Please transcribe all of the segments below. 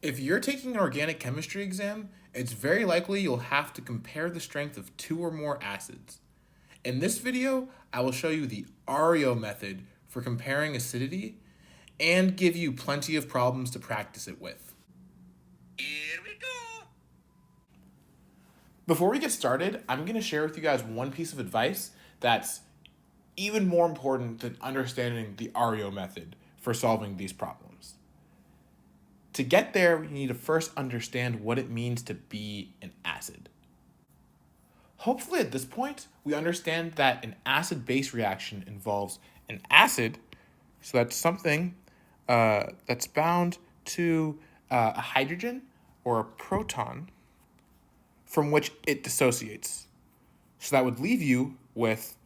If you're taking an organic chemistry exam, it's very likely you'll have to compare the strength of two or more acids. In this video, I will show you the ARIO method for comparing acidity and give you plenty of problems to practice it with. Here we go! Before we get started, I'm going to share with you guys one piece of advice that's even more important than understanding the ARIO method for solving these problems. To get there, we need to first understand what it means to be an acid. Hopefully at this point, we understand that an acid-base reaction involves an acid, so that's something that's bound to a hydrogen or a proton from which it dissociates. So that would leave you with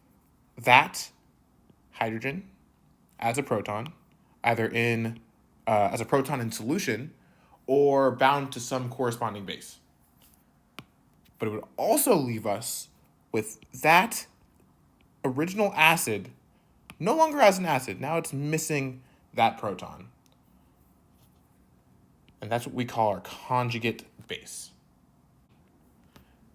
that hydrogen as a proton, either as a proton in solution or bound to some corresponding base. But it would also leave us with that original acid no longer as an acid. Now it's missing that proton. And that's what we call our conjugate base.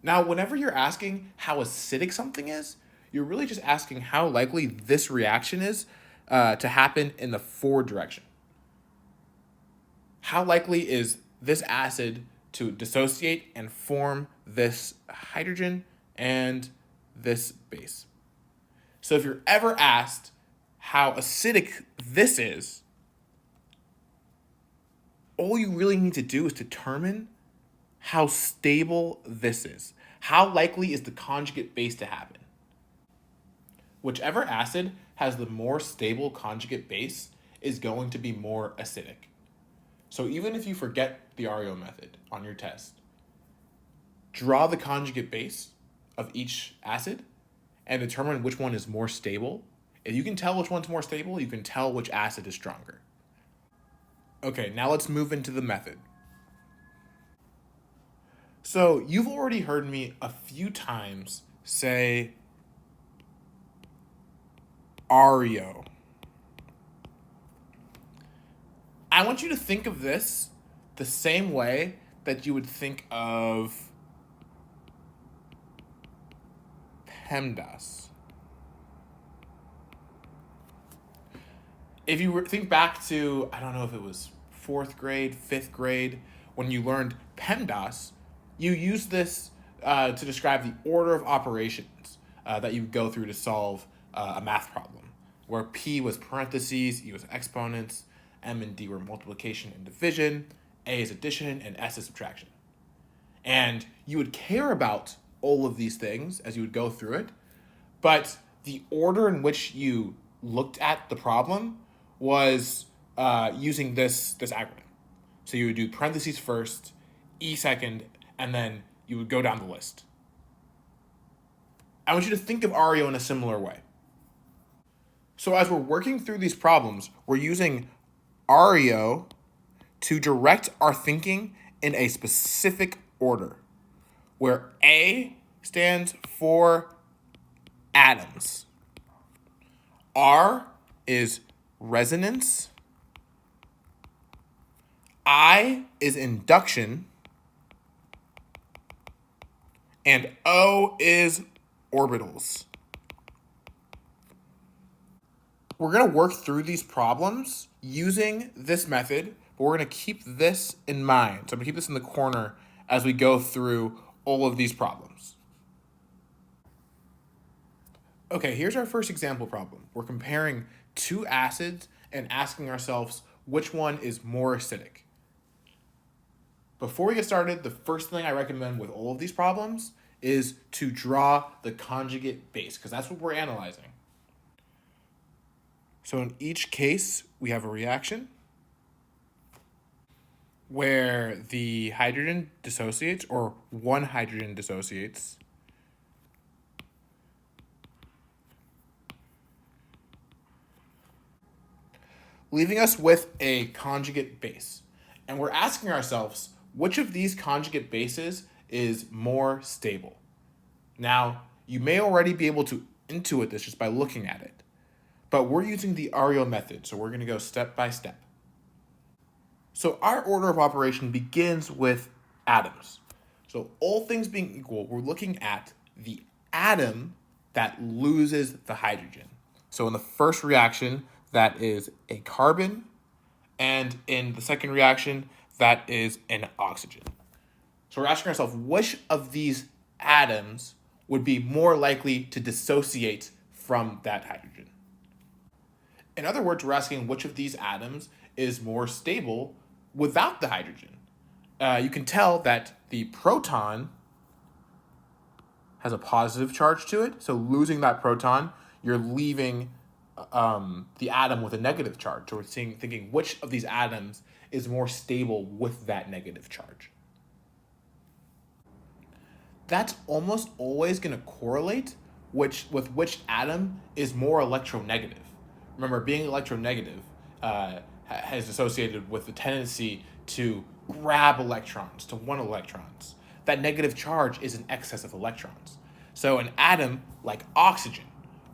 Now, whenever you're asking how acidic something is, you're really just asking how likely this reaction is to happen in the forward direction. How likely is this acid to dissociate and form this hydrogen and this base? So if you're ever asked how acidic this is, all you really need to do is determine how stable this is. How likely is the conjugate base to happen? Whichever acid has the more stable conjugate base is going to be more acidic. So even if you forget the ARIO method on your test, draw the conjugate base of each acid and determine which one is more stable. If you can tell which one's more stable, you can tell which acid is stronger. Okay, now let's move into the method. So you've already heard me a few times say ARIO. I want you to think of this the same way that you would think of PEMDAS. If you think back to, I don't know if it was 4th grade, 5th grade, when you learned PEMDAS, you used this to describe the order of operations that you would go through to solve a math problem, where P was parentheses, E was exponents, M and D were multiplication and division, A is addition, and S is subtraction. And you would care about all of these things as you would go through it, but the order in which you looked at the problem was using this acronym. So you would do parentheses first, E second, and then you would go down the list. I want you to think of ARIO in a similar way. So as we're working through these problems, we're using ARIO to direct our thinking in a specific order, where A stands for atoms, R is resonance, I is induction, and O is orbitals. We're going to work through these problems using this method, but we're going to keep this in mind. So I'm going to keep this in the corner as we go through all of these problems. Okay, here's our first example problem. We're comparing two acids and asking ourselves which one is more acidic. Before we get started, the first thing I recommend with all of these problems is to draw the conjugate base, because that's what we're analyzing. So in each case, we have a reaction where the hydrogen dissociates, or one hydrogen dissociates, leaving us with a conjugate base. And we're asking ourselves, which of these conjugate bases is more stable? Now, you may already be able to intuit this just by looking at it, but we're using the ARIO method, so we're going to go step by step. So our order of operation begins with atoms. So all things being equal, we're looking at the atom that loses the hydrogen. So in the first reaction, that is a carbon, and in the second reaction, that is an oxygen. So we're asking ourselves, which of these atoms would be more likely to dissociate from that hydrogen? In other words, we're asking which of these atoms is more stable without the hydrogen. You can tell that the proton has a positive charge to it. So losing that proton, you're leaving the atom with a negative charge. So we're thinking which of these atoms is more stable with that negative charge. That's almost always going to correlate with which atom is more electronegative. Remember, being electronegative has associated with the tendency to grab electrons, to want electrons. That negative charge is an excess of electrons. So an atom like oxygen,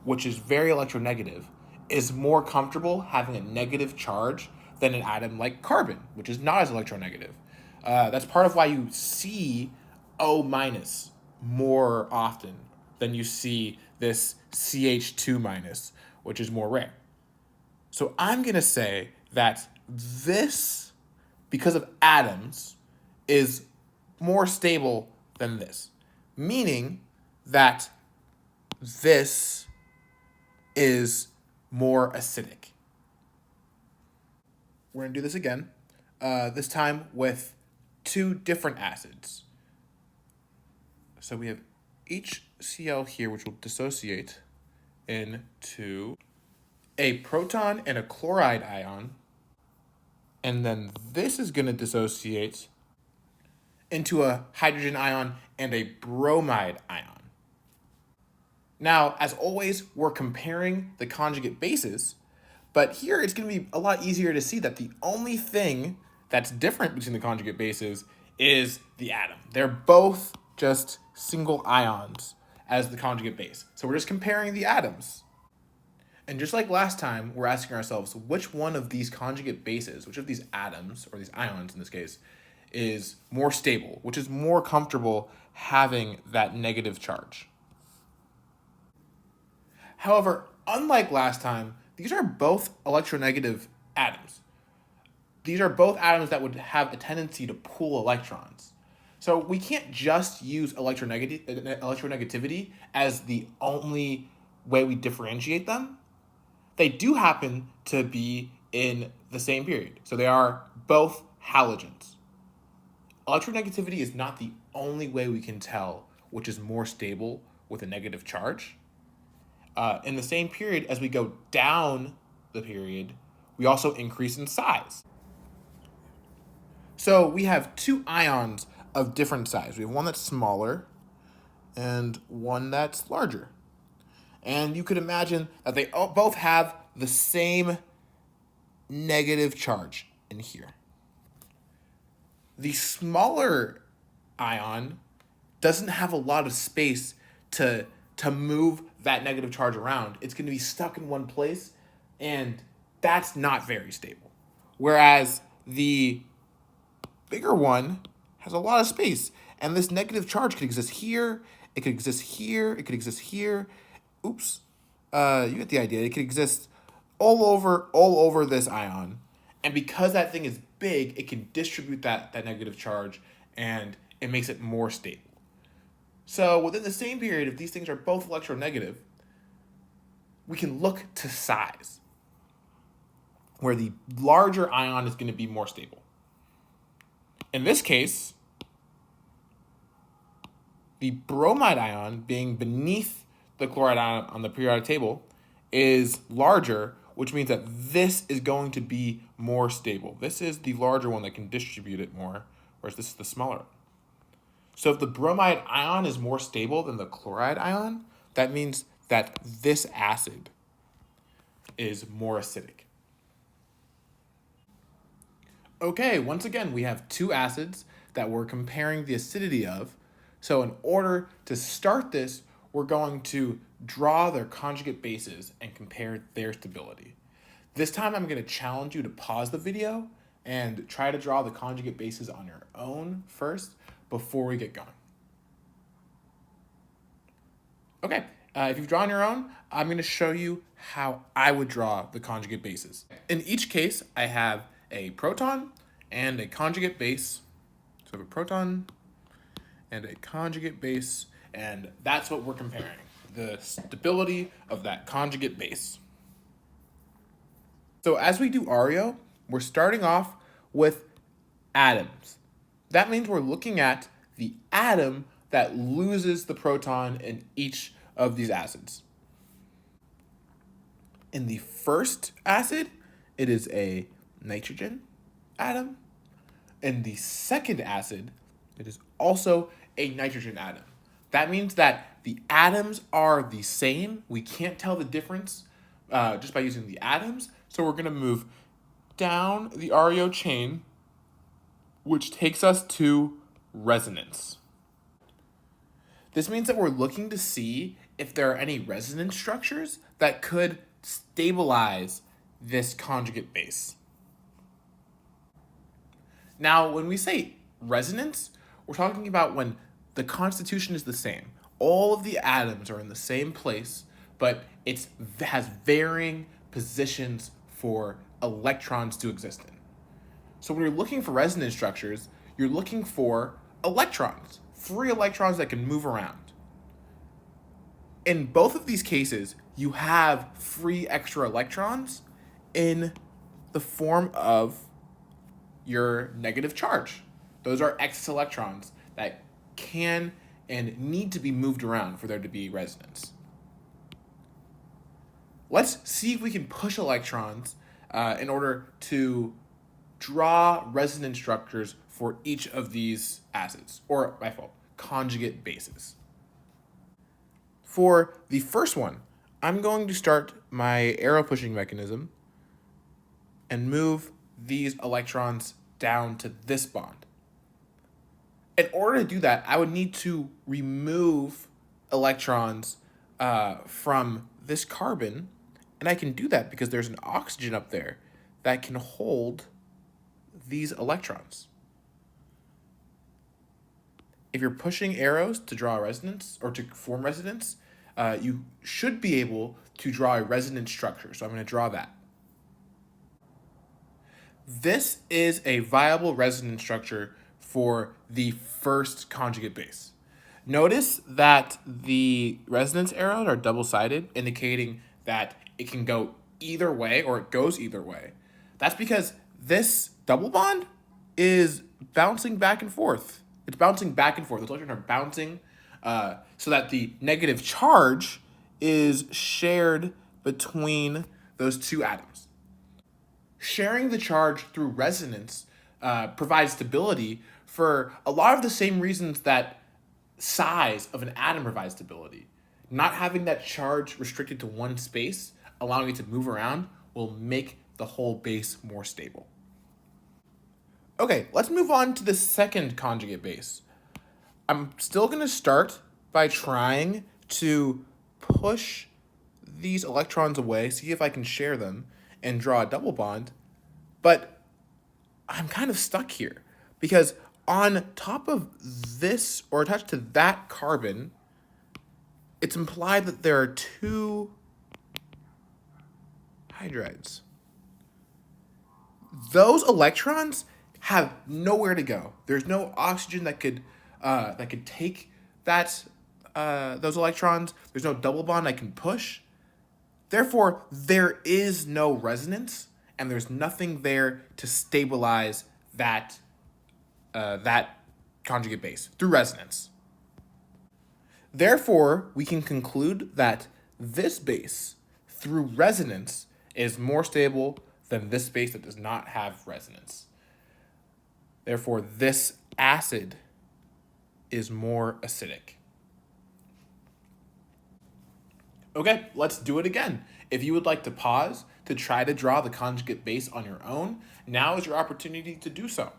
which is very electronegative, is more comfortable having a negative charge than an atom like carbon, which is not as electronegative. That's part of why you see O minus more often than you see this CH2 minus, which is more rare. So I'm going to say that this, because of atoms, is more stable than this, meaning that this is more acidic. We're going to do this again, this time with two different acids. So we have HCl here, which will dissociate into a proton and a chloride ion. And then this is going to dissociate into a hydrogen ion and a bromide ion. Now, as always, we're comparing the conjugate bases, but here it's going to be a lot easier to see that the only thing that's different between the conjugate bases is the atom. They're both just single ions as the conjugate base. So we're just comparing the atoms. And just like last time, we're asking ourselves which one of these conjugate bases, which of these atoms, or these ions in this case, is more stable, which is more comfortable having that negative charge. However, unlike last time, these are both electronegative atoms. These are both atoms that would have a tendency to pull electrons. So we can't just use electronegativity as the only way we differentiate them. They do happen to be in the same period. So they are both halogens. Electronegativity is not the only way we can tell which is more stable with a negative charge. In the same period, as we go down the period, we also increase in size. So we have two ions of different size. We have one that's smaller and one that's larger. And you could imagine that they both have the same negative charge in here. The smaller ion doesn't have a lot of space to move that negative charge around. It's going to be stuck in one place, and that's not very stable. Whereas the bigger one has a lot of space, and this negative charge could exist here, it could exist here, it could exist here. Oops. You get the idea. It could exist all over this ion. And because that thing is big, it can distribute that negative charge, and it makes it more stable. So within the same period, if these things are both electronegative, we can look to size, where the larger ion is going to be more stable. In this case, the bromide ion, being beneath the chloride ion on the periodic table, is larger, which means that this is going to be more stable. This is the larger one that can distribute it more, whereas this is the smaller one. So if the bromide ion is more stable than the chloride ion, that means that this acid is more acidic. Okay, once again, we have two acids that we're comparing the acidity of. So in order to start this, we're going to draw their conjugate bases and compare their stability. This time I'm going to challenge you to pause the video and try to draw the conjugate bases on your own first before we get going. Okay, if you've drawn your own, I'm going to show you how I would draw the conjugate bases. In each case, I have a proton and a conjugate base. So I have a proton and a conjugate base, and that's what we're comparing, the stability of that conjugate base. So as we do ARIO, we're starting off with atoms. That means we're looking at the atom that loses the proton in each of these acids. In the first acid, it is a nitrogen atom. In the second acid, it is also a nitrogen atom. That means that the atoms are the same. We can't tell the difference just by using the atoms. So we're going to move down the ARIO chain, which takes us to resonance. This means that we're looking to see if there are any resonance structures that could stabilize this conjugate base. Now, when we say resonance, we're talking about when the constitution is the same. All of the atoms are in the same place, but it has varying positions for electrons to exist in. So when you're looking for resonance structures, you're looking for electrons, free electrons that can move around. In both of these cases, you have free extra electrons in the form of your negative charge. Those are excess electrons that can and need to be moved around for there to be resonance. Let's see if we can push electrons in order to draw resonance structures for each of these acids, or by default, conjugate bases. For the first one, I'm going to start my arrow pushing mechanism and move these electrons down to this bond. In order to do that, I would need to remove electrons from this carbon, and I can do that because there's an oxygen up there that can hold these electrons. If you're pushing arrows to draw a resonance or to form resonance, you should be able to draw a resonance structure. So I'm going to draw that. This is a viable resonance structure for the first conjugate base. Notice that the resonance arrows are double-sided, indicating that it can go either way or it goes either way. That's because this double bond is bouncing back and forth. It's bouncing back and forth. The electrons are bouncing so that the negative charge is shared between those two atoms. Sharing the charge through resonance provides stability for a lot of the same reasons that size of an atom provides stability. Not having that charge restricted to one space, allowing it to move around, will make the whole base more stable. Okay, let's move on to the second conjugate base. I'm still going to start by trying to push these electrons away, see if I can share them, and draw a double bond, but I'm kind of stuck here because on top of this, or attached to that carbon, it's implied that there are two hydrides. Those electrons have nowhere to go. There's no oxygen that could take those electrons. There's no double bond I can push. Therefore, there is no resonance, and there's nothing there to stabilize that conjugate base through resonance. Therefore, we can conclude that this base, through resonance, is more stable than this base that does not have resonance. Therefore, this acid is more acidic. Okay, let's do it again. If you would like to pause to try to draw the conjugate base on your own, now is your opportunity to do so.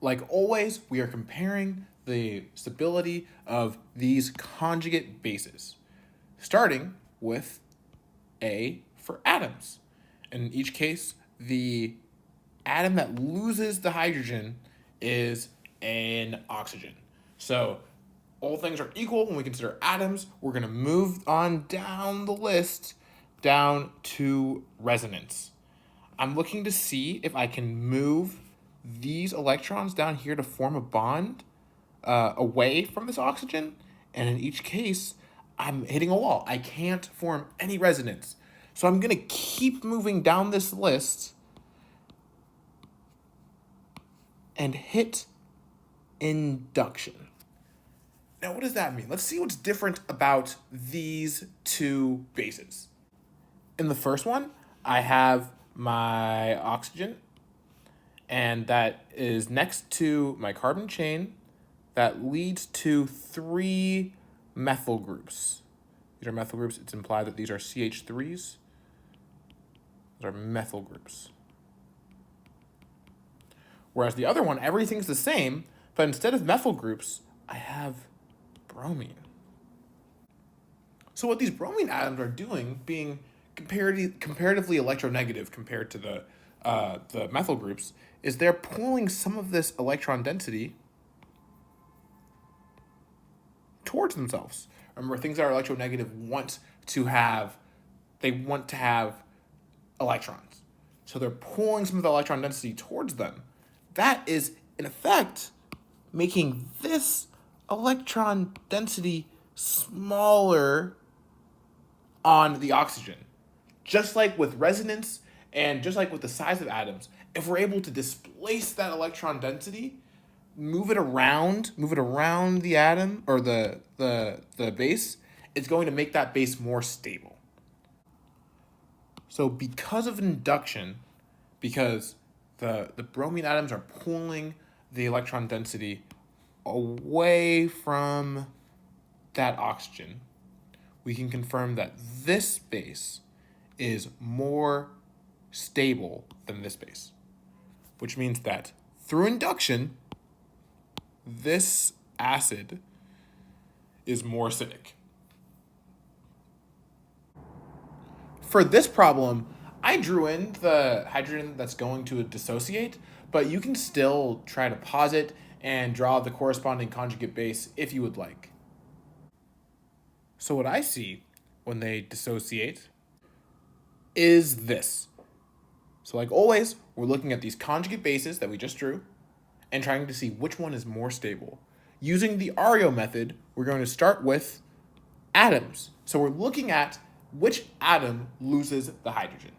Like always, we are comparing the stability of these conjugate bases, starting with a for atoms. In each case, the atom that loses the hydrogen is an oxygen. So all things are equal when we consider atoms. We're going to move on down the list down to resonance. I'm looking to see if I can move these electrons down here to form a bond away from this oxygen. And in each case, I'm hitting a wall. I can't form any resonance. So I'm going to keep moving down this list and hit induction. Now, what does that mean? Let's see what's different about these two bases. In the first one, I have my oxygen, and that is next to my carbon chain that leads to 3 methyl groups. These are methyl groups. It's implied that these are CH3s. Those are methyl groups. Whereas the other one, everything's the same, but instead of methyl groups, I have bromine. So what these bromine atoms are doing, being comparatively electronegative compared to the methyl groups, is they're pulling some of this electron density towards themselves. Remember, things that are electronegative want to have electrons. So they're pulling some of the electron density towards them. That is, in effect, making this electron density smaller on the oxygen. Just like with resonance and just like with the size of atoms, if we're able to displace that electron density, move it around the atom or the base, it's going to make that base more stable. So because of induction, because the bromine atoms are pulling the electron density away from that oxygen, we can confirm that this base is more stable than this base, which means that through induction, this acid is more acidic. For this problem, I drew in the hydrogen that's going to dissociate, but you can still try to pause it and draw the corresponding conjugate base if you would like. So what I see when they dissociate is this. So like always, we're looking at these conjugate bases that we just drew and trying to see which one is more stable. Using the ARIO method, we're going to start with atoms. So we're looking at which atom loses the hydrogen.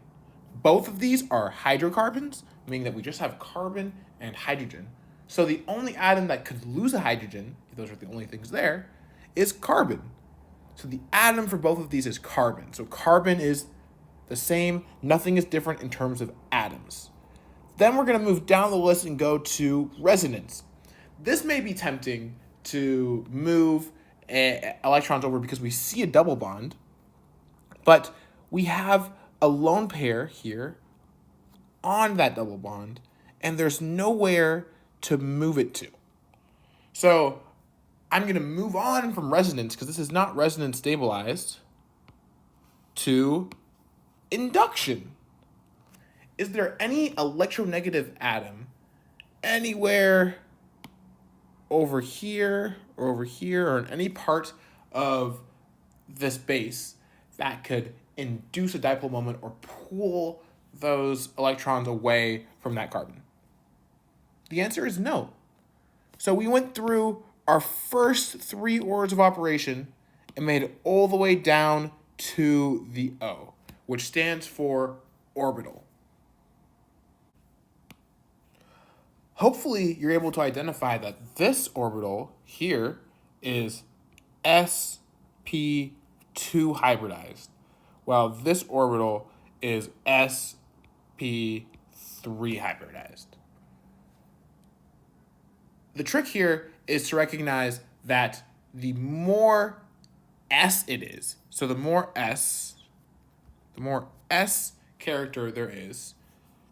Both of these are hydrocarbons, meaning that we just have carbon and hydrogen. So the only atom that could lose a hydrogen, if those are the only things there, is carbon. So the atom for both of these is carbon. So carbon is the same, nothing is different in terms of atoms. Then we're going to move down the list and go to resonance. This may be tempting to move electrons over because we see a double bond, but we have a lone pair here on that double bond, and there's nowhere to move it to. So I'm going to move on from resonance, because this is not resonance stabilized, to induction. Is there any electronegative atom anywhere over here, or in any part of this base that could induce a dipole moment or pull those electrons away from that carbon? The answer is no. So we went through our first 3 orders of operation and made it all the way down to the O, which stands for orbital. Hopefully you're able to identify that this orbital here is sp2 hybridized, while this orbital is sp3 hybridized. The trick here is to recognize that the more S it is, so the more S character there is,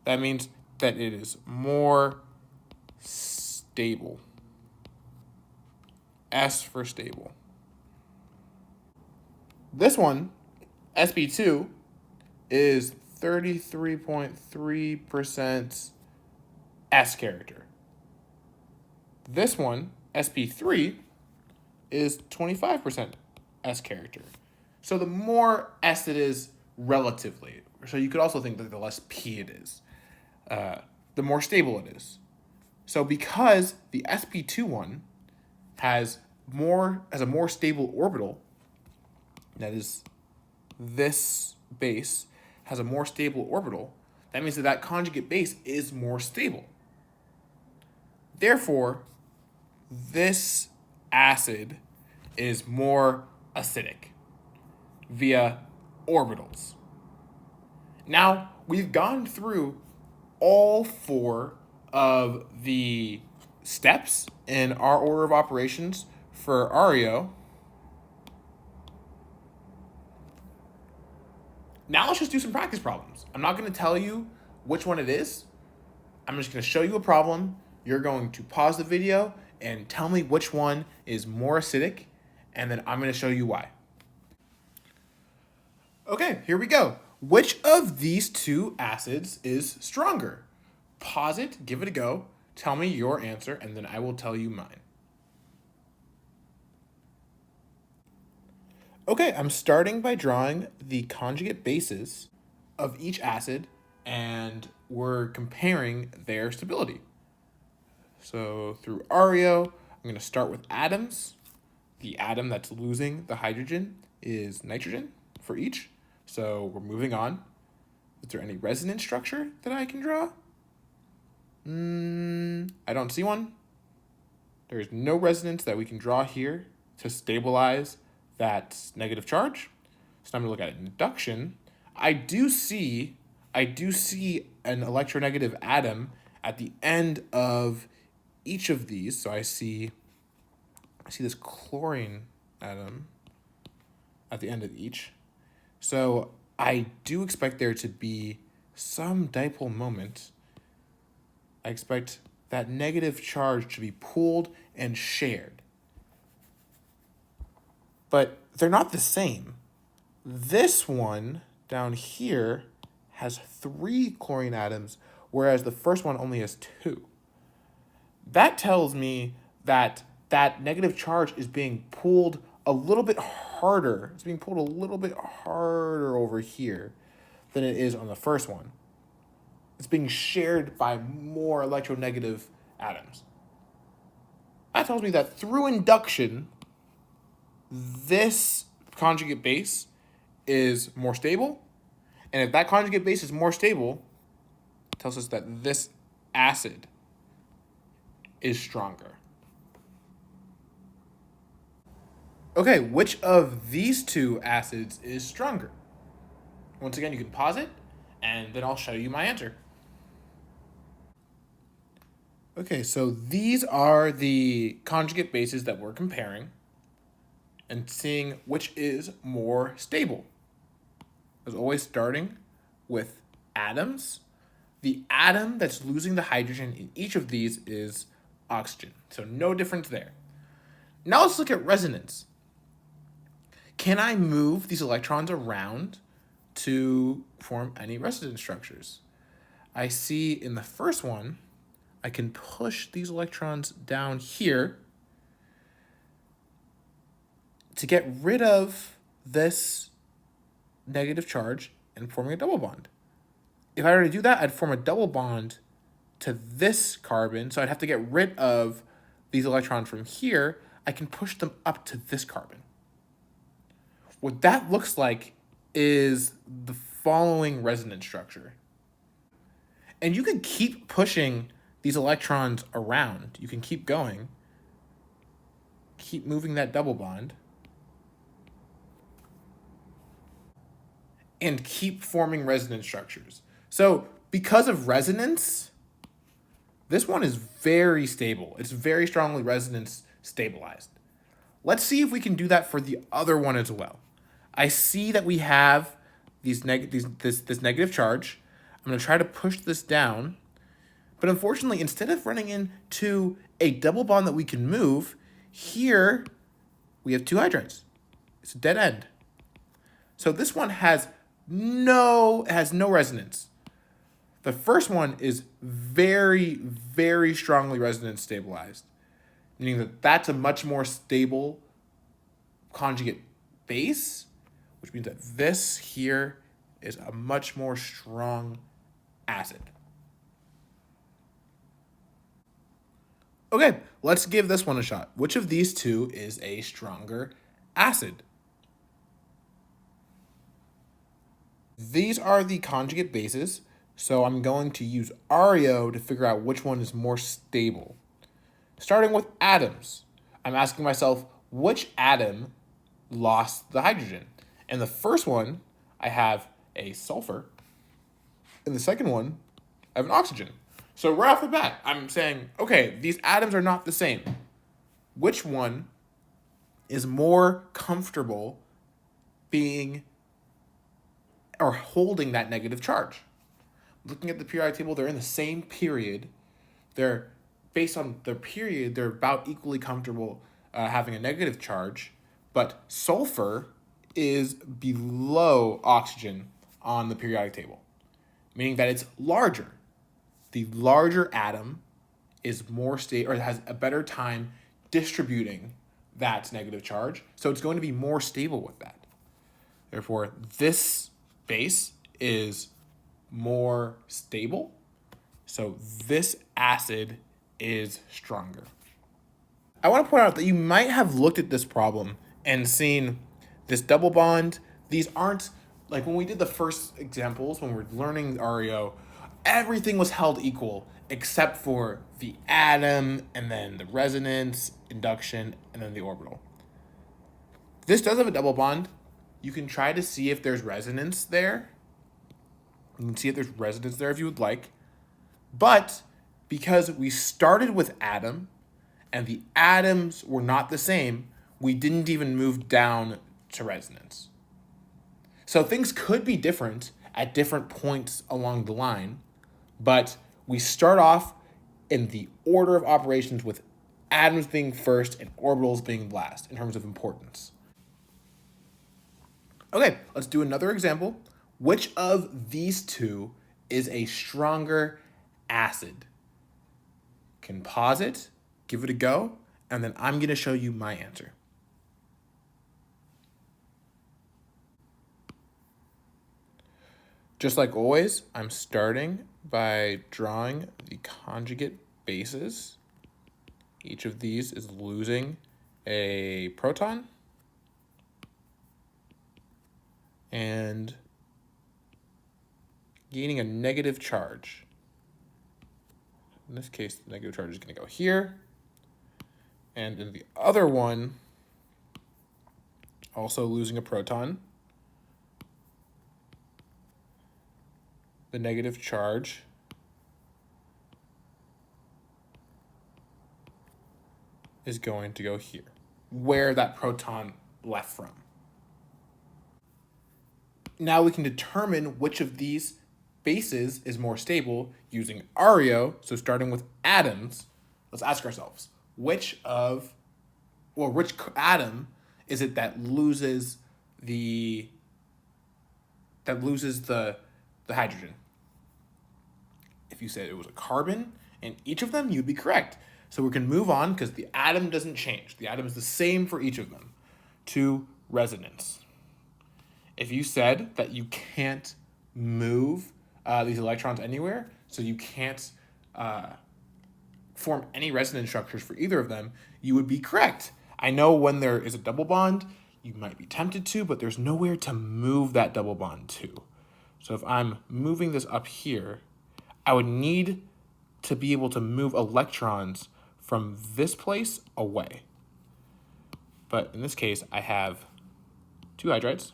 that means that it is more stable. S for stable. This one, sp2, is 33.3% S character. This one, sp3, is 25% S character. So the more S it is relatively, so you could also think that the less P it is, the more stable it is. So because the sp2 one has a more stable orbital, that is, this base has a more stable orbital, that means that that conjugate base is more stable. Therefore, this acid is more acidic via orbitals. Now, we've gone through all 4 of the steps in our order of operations for ARIO. Now let's just do some practice problems. I'm not going to tell you which one it is. I'm just going to show you a problem. You're going to pause the video and tell me which one is more acidic, and then I'm going to show you why. Okay, here we go. Which of these 2 acids is stronger? Pause it, give it a go, tell me your answer, and then I will tell you mine. Okay, I'm starting by drawing the conjugate bases of each acid, and we're comparing their stability. So through ARIO, I'm going to start with atoms. The atom that's losing the hydrogen is nitrogen for each. So we're moving on. Is there any resonance structure that I can draw? I don't see one. There is no resonance that we can draw here to stabilize that negative charge. So now I'm going to look at induction. I do see an electronegative atom at the end of each of these. So I see this chlorine atom at the end of each. So I do expect there to be some dipole moment. I expect that negative charge to be pooled and shared. But they're not the same. This one down here has 3 chlorine atoms, whereas the first one only has 2. That tells me that that negative charge is being pulled a little bit harder. It's being pulled a little bit harder over here than it is on the first one. It's being shared by more electronegative atoms. That tells me that through induction, this conjugate base is more stable. And if that conjugate base is more stable, it tells us that this acid is stronger. Okay, which of these 2 acids is stronger? Once again, you can pause it, and then I'll show you my answer. Okay, so these are the conjugate bases that we're comparing and seeing which is more stable. As always, starting with atoms. The atom that's losing the hydrogen in each of these is oxygen, so no difference there. Now let's look at resonance. Can I move these electrons around to form any resonance structures? I see in the first one, I can push these electrons down here to get rid of this negative charge and forming a double bond. If I were to do that, I'd form a double bond to this carbon, so I'd have to get rid of these electrons from here. I can push them up to this carbon. What that looks like is the following resonance structure. And you can keep pushing these electrons around. You can keep going. Keep moving that double bond. And keep forming resonance structures. So because of resonance, this one is very stable. It's very strongly resonance stabilized. Let's see if we can do that for the other one as well. I see that we have this negative charge. I'm going to try to push this down. But unfortunately, instead of running into a double bond that we can move, here we have 2 hydrides. It's a dead end. So this one has it has no resonance. The first one is very, very strongly resonance stabilized, meaning that that's a much more stable conjugate base, which means that this here is a much more strong acid. Okay, let's give this one a shot. Which of these two is a stronger acid? These are the conjugate bases, so I'm going to use ARIO to figure out which one is more stable. Starting with atoms, I'm asking myself, which atom lost the hydrogen? And the first one, I have a sulfur. And the second one, I have an oxygen. So right off the bat, I'm saying, okay, these atoms are not the same. Which one is more comfortable being or holding that negative charge? Looking at the periodic table, they're in the same period. They're based on their period, they're about equally comfortable having a negative charge, but sulfur is below oxygen on the periodic table, meaning that it's larger. The larger atom is more stable or has a better time distributing that negative charge, so it's going to be more stable with that. Therefore, this base is more stable, so this acid is stronger. I want to point out that you might have looked at this problem and seen this double bond. These aren't, like when we did the first examples, when we're learning ARIO, everything was held equal except for the atom and then the resonance, induction, and then the orbital. This does have a double bond. You can try to see if there's resonance there. You can see if there's resonance there if you would like. But because we started with atom and the atoms were not the same, we didn't even move down to resonance. So things could be different at different points along the line, but we start off in the order of operations with atoms being first and orbitals being last in terms of importance. Okay, let's do another example. Which of these two is a stronger acid? Can pause it, give it a go, and then I'm going to show you my answer. Just like always, I'm starting by drawing the conjugate bases. Each of these is losing a proton and gaining a negative charge. In this case, the negative charge is going to go here. And in the other one, also losing a proton, the negative charge is going to go here, where that proton left from. Now we can determine which of these bases is more stable using ARIO. So starting with atoms, let's ask ourselves, which atom is it that loses the hydrogen? If you said it was a carbon in each of them, you'd be correct. So we can move on because the atom doesn't change. The atom is the same for each of them, to resonance. If you said that you can't move these electrons anywhere, so you can't form any resonance structures for either of them, you would be correct. I know when there is a double bond, you might be tempted to, but there's nowhere to move that double bond to. So if I'm moving this up here, I would need to be able to move electrons from this place away. But in this case, I have two hydrides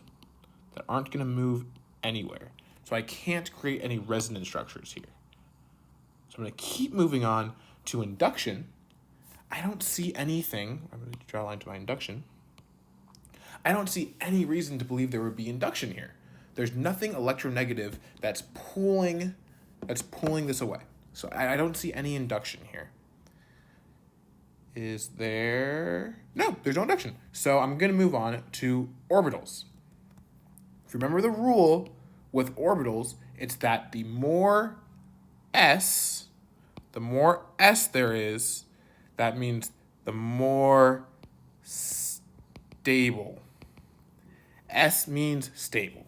that aren't going to move anywhere. So I can't create any resonance structures here. So I'm going to keep moving on to induction. I don't see anything. I'm going to draw a line to my induction. I don't see any reason to believe there would be induction here. There's nothing electronegative that's pulling this away. So I don't see any induction here. Is there? No, there's no induction. So I'm going to move on to orbitals. If you remember the rule, with orbitals, it's that the more S there is, that means the more stable. S means stable.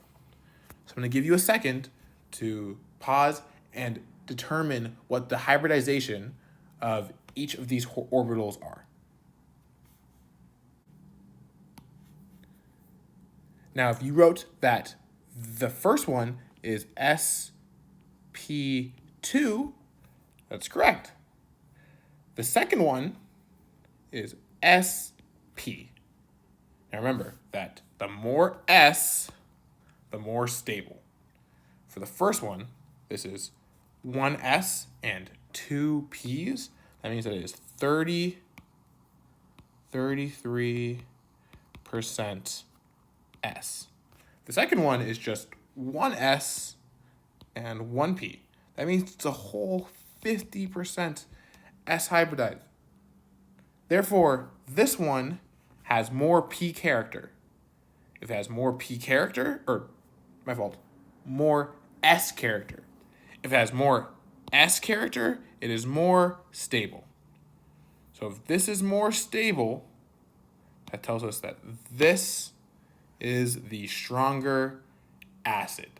So I'm going to give you a second to pause and determine what the hybridization of each of these orbitals are. Now, if you wrote that the first one is sp2, that's correct. The second one is sp. Now remember that the more S, the more stable. For the first one, this is 1s and 2 p's. That means that it is 33% S. The second one is just 1s and 1p. That means it's a whole 50% S hybridized. Therefore, this one has more p character. If it has more p character, or my fault, more s character. If it has more s character, it is more stable. So if this is more stable, that tells us that this is the stronger acid.